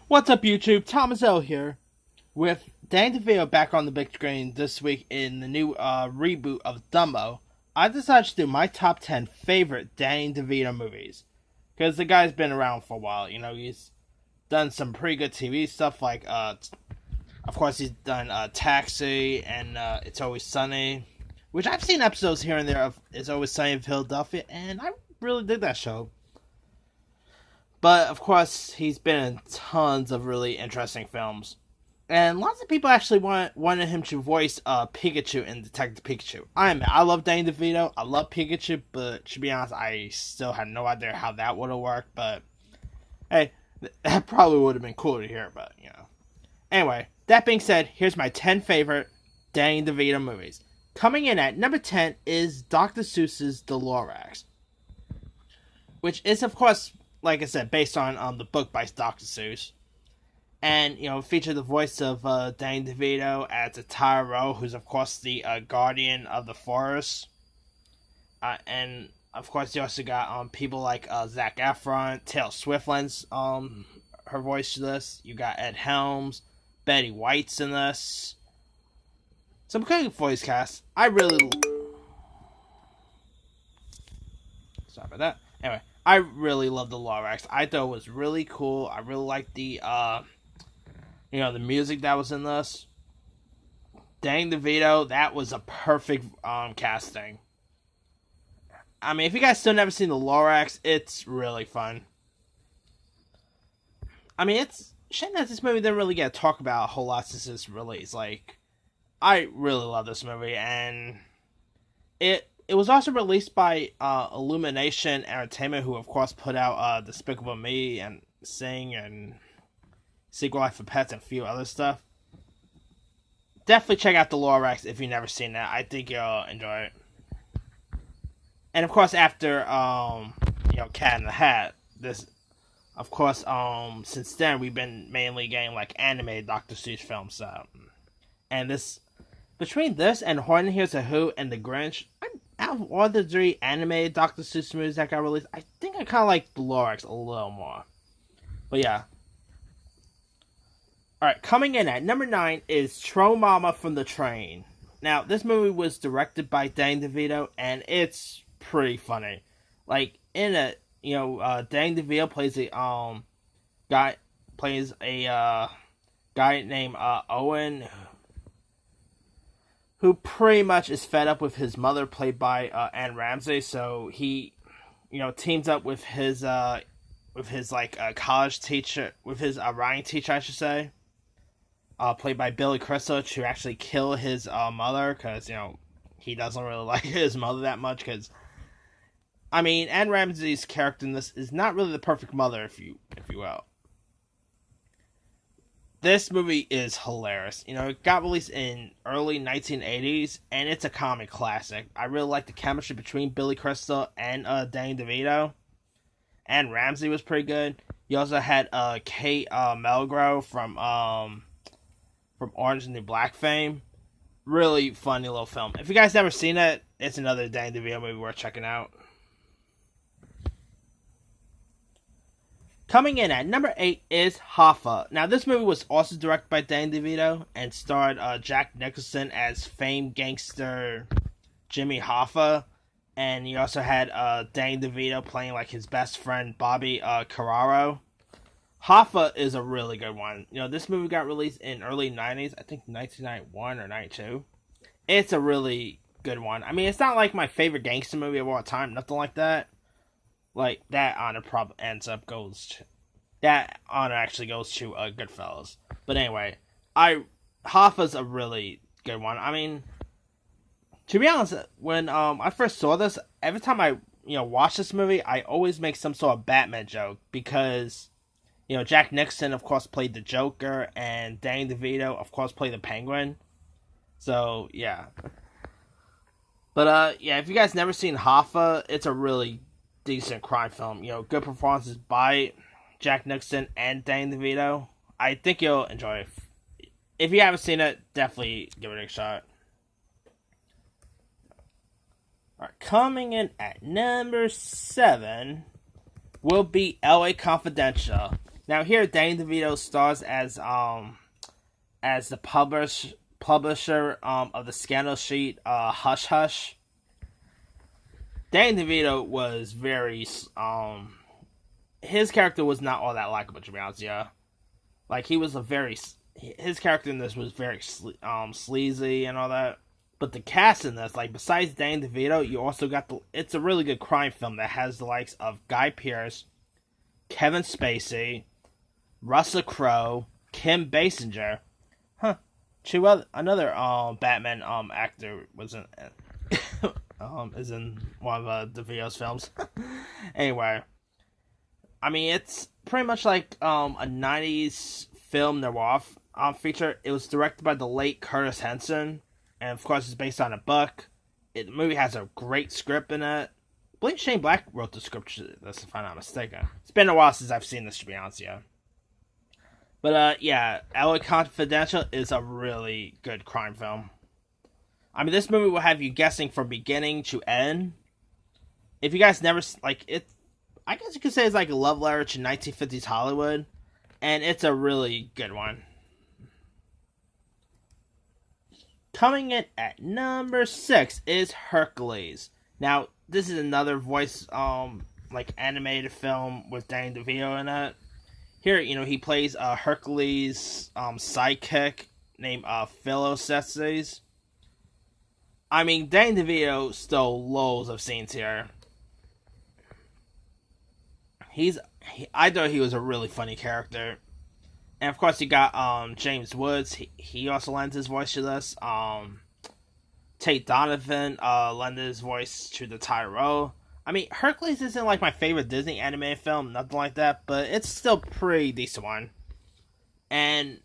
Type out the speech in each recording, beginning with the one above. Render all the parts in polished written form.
What's up, YouTube? Thomas L here with Danny Devito back on the big screen this week in the new reboot of Dumbo. I decided to do my top 10 favorite Danny DeVito movies because the guy's been around for a while. You know, he's done some pretty good TV stuff like, of course, he's done Taxi and It's Always Sunny, which I've seen episodes here and there of It's Always Sunny in Philadelphia, and I really dig that show. But, of course, he's been in tons of really interesting films. And lots of people actually wanted him to voice Pikachu in Detective Pikachu. I love Danny DeVito. I love Pikachu, but to be honest, I still had no idea how that would have worked. But, hey, that probably would have been cool to hear, but, you know. Anyway, that being said, here's my 10 favorite Danny DeVito movies. Coming in at number 10 is Dr. Seuss's The Lorax, which is, of course, like I said, based on the book by Dr. Seuss. And, you know, featured the voice of Danny DeVito as Taro, who's, of course, the guardian of the forest. And, of course, you also got people like Zac Efron, Taylor Swift lends her voice to this. You got Ed Helms, Betty White's in this. Some good voice cast. Sorry about that. Anyway, I really love the Lorax. I thought it was really cool. I really liked the, the music that was in this. Danny DeVito, that was a perfect casting. I mean, if you guys still never seen the Lorax, it's really fun. I mean, it's shame that this movie didn't really get to talk about a whole lot since its release. Like, I really love this movie, and it was also released by Illumination Entertainment, who of course put out Despicable Me and Sing and Secret Life of Pets and a few other stuff. Definitely check out the Lorax if you've never seen that. I think you'll enjoy it. And of course, after Cat in the Hat, this, of course, since then we've been mainly getting like animated Dr. Seuss films. And this, between this and Horton Hears a Who and The Grinch, out of all the three animated Dr. Seuss movies that got released, I think I kind of like the Lorax a little more. But yeah. Alright, coming in at number 9 is Tro Mama from the Train. Now, this movie was directed by Danny DeVito, and it's pretty funny. Like, in it, Danny DeVito plays a guy named Owen, who pretty much is fed up with his mother, played by Anne Ramsey. So he, teams up with his college teacher, with his writing teacher, I should say, played by Billy Crystal, to actually kill his mother, because he doesn't really like his mother that much. Because I mean, Anne Ramsey's character in this is not really the perfect mother, if you will. This movie is hilarious. It got released in early 1980s, and it's a comic classic. I really like the chemistry between Billy Crystal and Danny DeVito. And Ramsey was pretty good. You also had Kate Mulgrew from Orange and the Black fame. Really funny little film. If you guys never seen it, it's another Danny DeVito movie worth checking out. Coming in at number 8 is Hoffa. Now, this movie was also directed by Danny DeVito and starred Jack Nicholson as famed gangster Jimmy Hoffa. And you also had Danny DeVito playing like his best friend, Bobby Carraro. Hoffa is a really good one. This movie got released in early 90s, I think 1991 or 92. It's a really good one. I mean, it's not like my favorite gangster movie of all time, nothing like that. Like, that honor actually goes to Goodfellas. But anyway, Hoffa's a really good one. I mean, to be honest, when I first saw this, every time I watch this movie, I always make some sort of Batman joke, because Jack Nicholson, of course, played the Joker, and Danny DeVito, of course, played the Penguin. So yeah. But if you guys never seen Hoffa, it's a really decent crime film. Good performances by Jack Nicholson and Danny DeVito. I think you'll enjoy it. If you haven't seen it, definitely give it a shot. Alright, coming in at number 7 will be LA Confidential. Now here, Danny DeVito stars as the publisher of the scandal sheet Hush Hush. Danny DeVito was very his character was not all that likable, to be honest. Yeah, like he was his character in this was very sleazy and all that. But the cast in this, like besides Danny DeVito, you also got it's a really good crime film that has the likes of Guy Pearce, Kevin Spacey, Russell Crowe, Kim Basinger, another Batman actor was in is in one of DeVito's films. Anyway, I mean it's pretty much like a '90s film noir feature. It was directed by the late Curtis Henson, and of course it's based on a book. The movie has a great script in it. I believe Shane Black wrote the script to this, if I'm not mistaken. It's been a while since I've seen this, to be honest, yeah. But, yeah, LA Confidential is a really good crime film. I mean, this movie will have you guessing from beginning to end. If you guys never, like, it, I guess you could say it's like a love letter to 1950s Hollywood. And it's a really good one. Coming in at number 6 is Hercules. Now, this is another voice, like, animated film with Danny DeVito in it. Here, he plays Hercules' sidekick named Philocestes. I mean, Danny DeVito stole loads of scenes here. I thought he was a really funny character. And of course, you got James Woods. He also lends his voice to this. Tate Donovan lended his voice to the Tyrell. I mean, Hercules isn't like my favorite Disney animated film, nothing like that, but it's still a pretty decent one. And,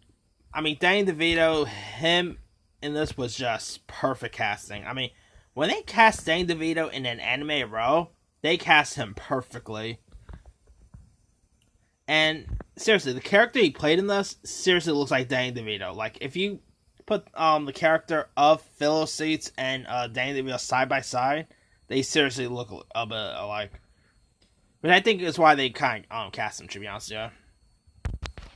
I mean, Danny DeVito, him in this was just perfect casting. I mean, when they cast Danny DeVito in an animated role, they cast him perfectly. And, seriously, the character he played in this seriously looks like Danny DeVito. Like, if you put the character of Philocestes and Danny DeVito side by side, they seriously look a bit alike. But I think it's why they kind of cast him, to be honest, yeah.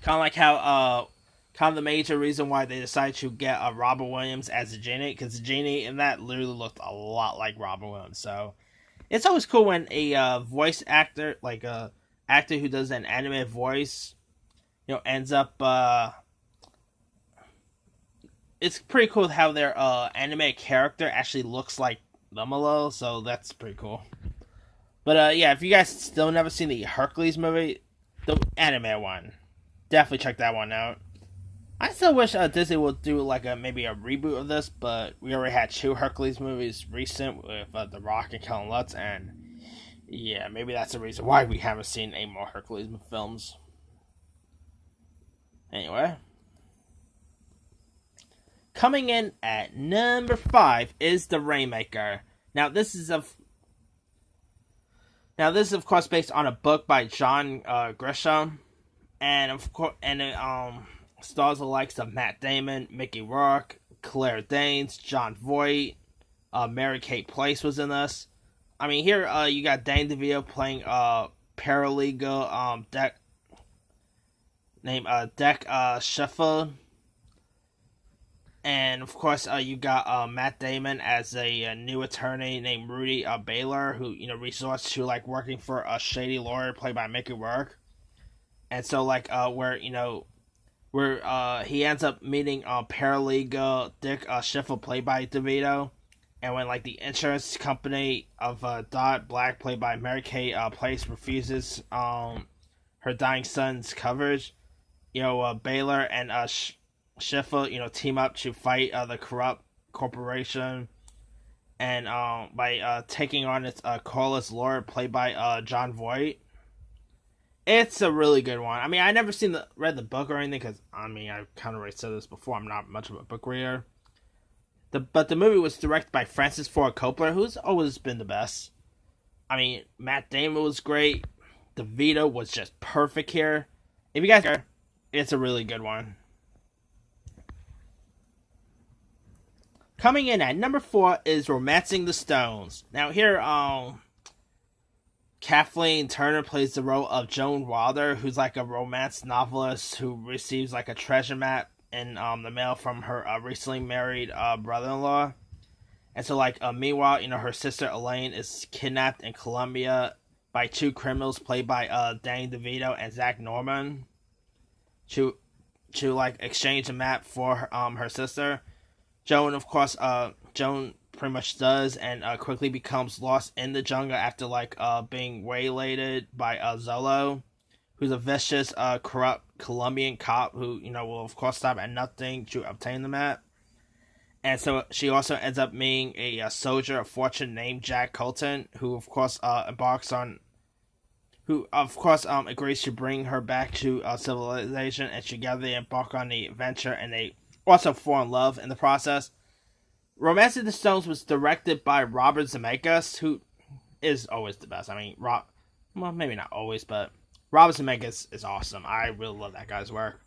Kind of like how, kind of the major reason why they decided to get Robert Williams as the genie, because the genie in that literally looked a lot like Robert Williams. So, it's always cool when a voice actor, like a actor who does an animated voice, ends up, it's pretty cool how their animated character actually looks like them a little, so that's pretty cool. But yeah, if you guys still never seen the Hercules movie, the anime one, definitely check that one out. I still wish Disney would do like maybe a reboot of this, but we already had 2 Hercules movies recent with The Rock and Kellen Lutz, and yeah, maybe that's the reason why we haven't seen any more Hercules films. Anyway, coming in at number 5 is The Rainmaker. Now this is of course based on a book by John Grisham, and of course, and it stars the likes of Matt Damon, Mickey Rourke, Claire Danes, Jon Voight, Mary Kate Place was in this. I mean, here you got Danny DeVito playing paralegal named Deck Sheffield. And, of course, you got Matt Damon as a new attorney named Rudy Baylor, who, resorts to, like, working for a shady lawyer played by Mickey Rourke. And so, like, where he ends up meeting paralegal Dick Sheffield, played by DeVito. And when, like, the insurance company of Dot Black, played by Mary Kay Place, refuses her dying son's coverage, Baylor and Sheffield, team up to fight the corrupt corporation, and by taking on its Corliss lawyer, played by Jon Voight. It's a really good one. I mean, I never read the book or anything, because, I mean, I've kind of already said this before, I'm not much of a book reader. But the movie was directed by Francis Ford Coppola, who's always been the best. I mean, Matt Damon was great. DeVito was just perfect here. If you guys care, it's a really good one. Coming in at number 4 is Romancing the Stones. Now here, Kathleen Turner plays the role of Joan Wilder, who's like a romance novelist who receives like a treasure map in the mail from her recently married brother-in-law. And so, like, meanwhile, her sister Elaine is kidnapped in Colombia by two criminals played by Danny DeVito and Zach Norman to like exchange a map for her sister. Joan, of course, Joan pretty much does, and quickly becomes lost in the jungle after like being waylaid by Zolo, who's a vicious, corrupt Colombian cop who will of course stop at nothing to obtain the map. And so she also ends up being a soldier of fortune named Jack Colton, who of course agrees to bring her back to civilization, and together they embark on the adventure, and they also fall in love in the process. Romancing the Stones was directed by Robert Zemeckis, who is always the best. I mean, well, maybe not always, but Robert Zemeckis is awesome. I really love that guy's work.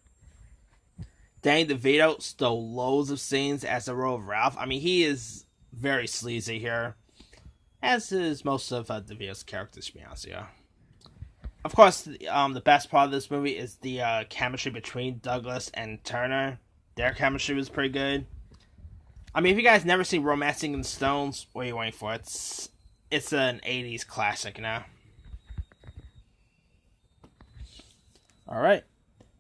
Danny DeVito stole loads of scenes as the role of Ralph. I mean, he is very sleazy here, as is most of DeVito's characters, to be honest with you. Of course, the best part of this movie is the chemistry between Douglas and Turner. Their chemistry was pretty good. I mean, if you guys never seen Romancing the Stones, what are you waiting for? It's an 80s classic now. Alright.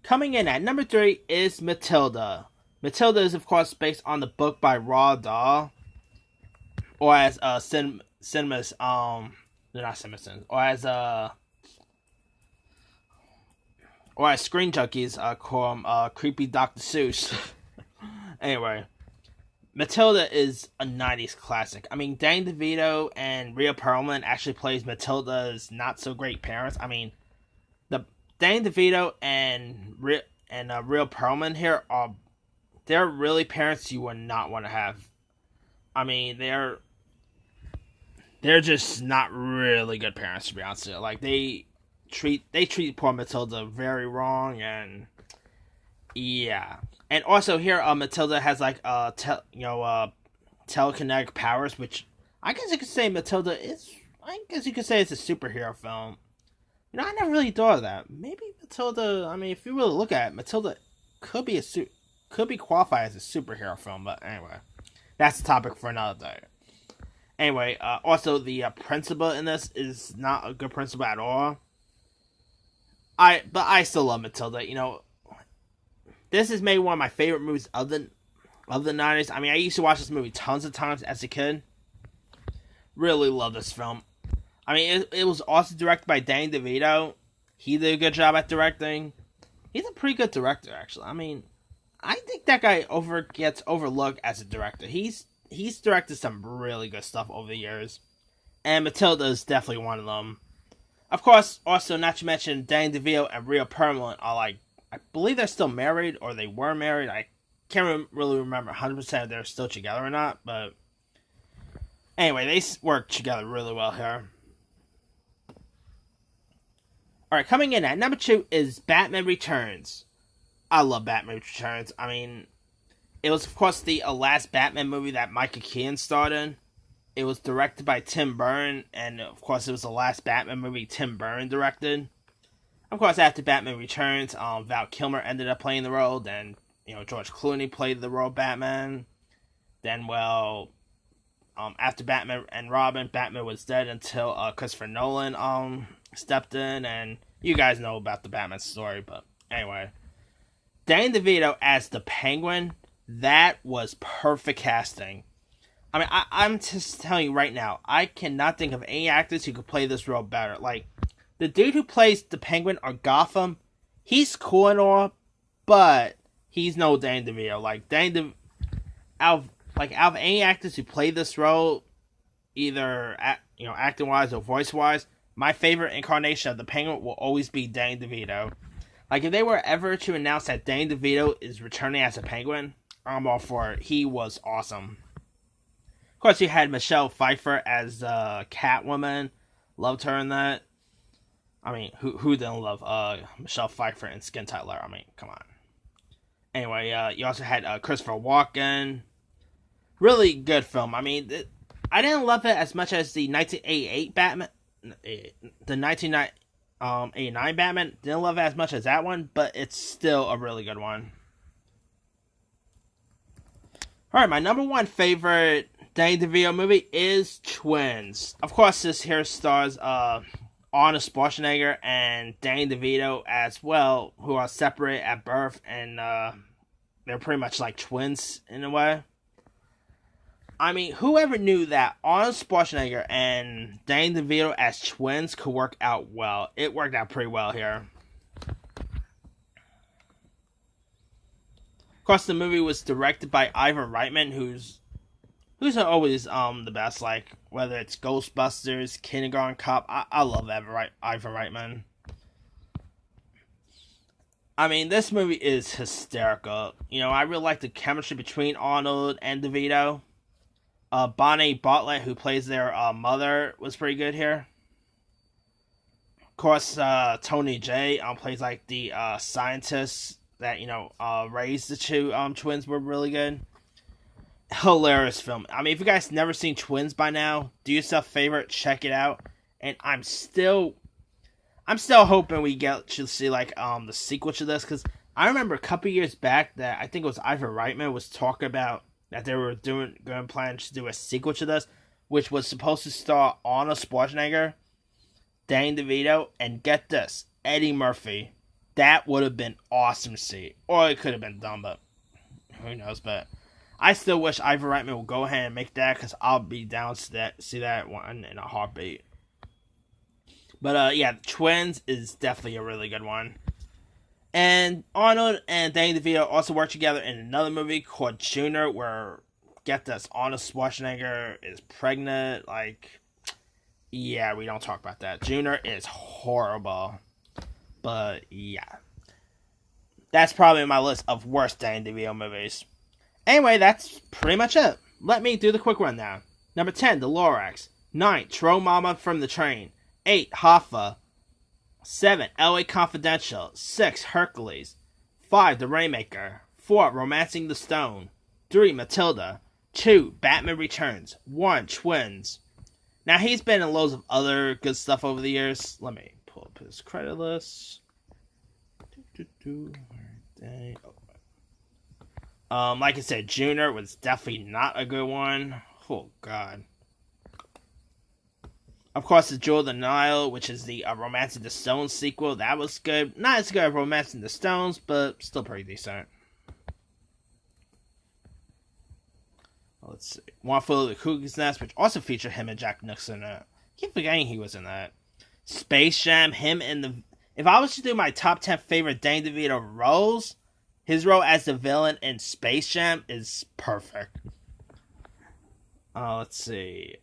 Coming in at number 3 is Matilda. Matilda is, of course, based on the book by Roald Dahl. Or as cinemas, they're not Simpsons. Or as Screen Junkies call him, Creepy Dr. Seuss. Anyway. Matilda is a 90s classic. I mean, Danny DeVito and Rhea Perlman actually plays Matilda's not-so-great parents. I mean, the Danny DeVito and Rhea Perlman here they're really parents you would not want to have. I mean, they're just not really good parents, to be honest with you. Like, they treat poor Matilda very wrong, and yeah. And also here, Matilda has like telekinetic powers, which I guess you could say Matilda is. I guess you could say it's a superhero film. I never really thought of that. Maybe Matilda. I mean, if you really look at it, Matilda could be qualified as a superhero film. But anyway, that's a topic for another day. Anyway, also the principal in this is not a good principal at all. But I still love Matilda. This is maybe one of my favorite movies of the 90s. I mean, I used to watch this movie tons of times as a kid. Really love this film. I mean, it was also directed by Danny DeVito. He did a good job at directing. He's a pretty good director, actually. I mean, I think that guy gets overlooked as a director. He's directed some really good stuff over the years. And Matilda is definitely one of them. Of course, also, not to mention, Danny DeVito and Rhea Perlman are like, I believe they're still married, or they were married. I can't really remember 100% if they're still together or not, but anyway, they work together really well here. Alright, coming in at number 2 is Batman Returns. I love Batman Returns. I mean, it was, of course, the last Batman movie that Michael Keaton starred in. It was directed by Tim Burton, and of course, it was the last Batman movie Tim Burton directed. Of course, after Batman Returns, Val Kilmer ended up playing the role. Then, George Clooney played the role of Batman. Then, after Batman and Robin, Batman was dead until Christopher Nolan stepped in. And you guys know about the Batman story. But anyway, Danny DeVito as the Penguin, that was perfect casting. I mean, I'm just telling you right now, I cannot think of any actors who could play this role better. Like, the dude who plays the Penguin or Gotham, he's cool and all, but he's no Danny DeVito. Like, out of any actors who play this role, either acting wise or voice wise, my favorite incarnation of the Penguin will always be Danny DeVito. Like, if they were ever to announce that Danny DeVito is returning as a Penguin, I'm all for it. He was awesome. Of course, you had Michelle Pfeiffer as Catwoman. Loved her in that. I mean, who didn't love Michelle Pfeiffer in Skin Tight Leather? I mean, come on. Anyway, you also had Christopher Walken. Really good film. I mean, I didn't love it as much as the 1988 the 1989 Batman. Didn't love it as much as that one, but it's still a really good one. Alright, my number one favorite Danny DeVito movie is Twins. Of course, this here stars Arnold Schwarzenegger and Danny DeVito as well, who are separate at birth, and they're pretty much like twins in a way. I mean, whoever knew that Arnold Schwarzenegger and Danny DeVito as twins could work out well? It worked out pretty well here. Of course, the movie was directed by Ivan Reitman, who's always the best. Like whether it's Ghostbusters, Kindergarten Cop, I love Ivan Reitman. I mean, this movie is hysterical. You know, I really like the chemistry between Arnold and DeVito. Bonnie Bartlett, who plays their mother, was pretty good here. Of course, Tony Jay plays like the scientist that raised the two twins. Were really good. Hilarious film. I mean, if you guys never seen Twins by now, do yourself a favor, check it out. And I'm still hoping we get to see like the sequel to this, because I remember a couple years back that I think it was Ivan Reitman was talking about that they were going to plan to do a sequel to this, which was supposed to star Arnold Schwarzenegger, Danny DeVito, and get this, Eddie Murphy. That would have been awesome to see. Or it could have been dumb, but who knows. But I still wish Ivan Reitman would go ahead and make that, because I'll be down to see that one in a heartbeat. But yeah, Twins is definitely a really good one. And Arnold and Danny DeVito also worked together in another movie called Junior, where, get this, Arnold Schwarzenegger is pregnant. Like, yeah, we don't talk about that. Junior is horrible. But, yeah. That's probably my list of worst Danny DeVito movies. Anyway, that's pretty much it. Let me do the quick rundown. Number 10, The Lorax. 9, Throw Mama from the Train. 8, Hoffa. 7, L.A. Confidential. 6, Hercules. 5, The Rainmaker. 4, Romancing the Stone. 3, Matilda. 2, Batman Returns. 1, Twins. Now, he's been in loads of other good stuff over the years. Let me pull up his credit list. Like I said, Junior was definitely not a good one. Oh, God. Of course, the Jewel of the Nile, which is the Romancing the Stones sequel. That was good. Not as good as Romancing the Stones, but still pretty decent. Let's see. One Flew Over the Cuckoo's Nest, which also featured him and Jack Nicholson in it. I keep forgetting he was in that. Space Jam, if I was to do my top 10 favorite Danny DeVito roles, his role as the villain in Space Jam is perfect. Let's see.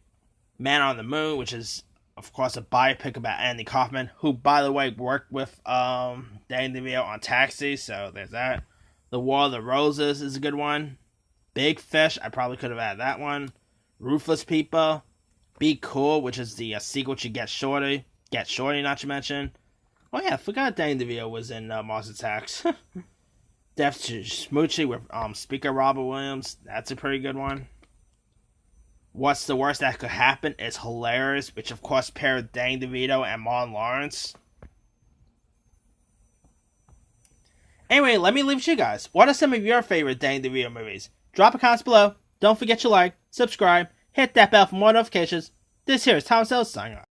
Man on the Moon, which is, of course, a biopic about Andy Kaufman, who, by the way, worked with Danny DeVito on Taxi, so there's that. The War of the Roses is a good one. Big Fish, I probably could have had that one. Ruthless People. Be Cool, which is the sequel to Get Shorty. Get Shorty, not to mention. Oh yeah, I forgot Danny DeVito was in Mars Attacks. Death to Smoochie with Speaker Robert Williams. That's a pretty good one. What's the Worst That Could Happen is hilarious, which of course paired Danny DeVito and Martin Lawrence. Anyway, let me leave it to you guys. What are some of your favorite Danny DeVito movies? Drop a comment below. Don't forget to like, subscribe, hit that bell for more notifications. This here is Thomas L. signing off.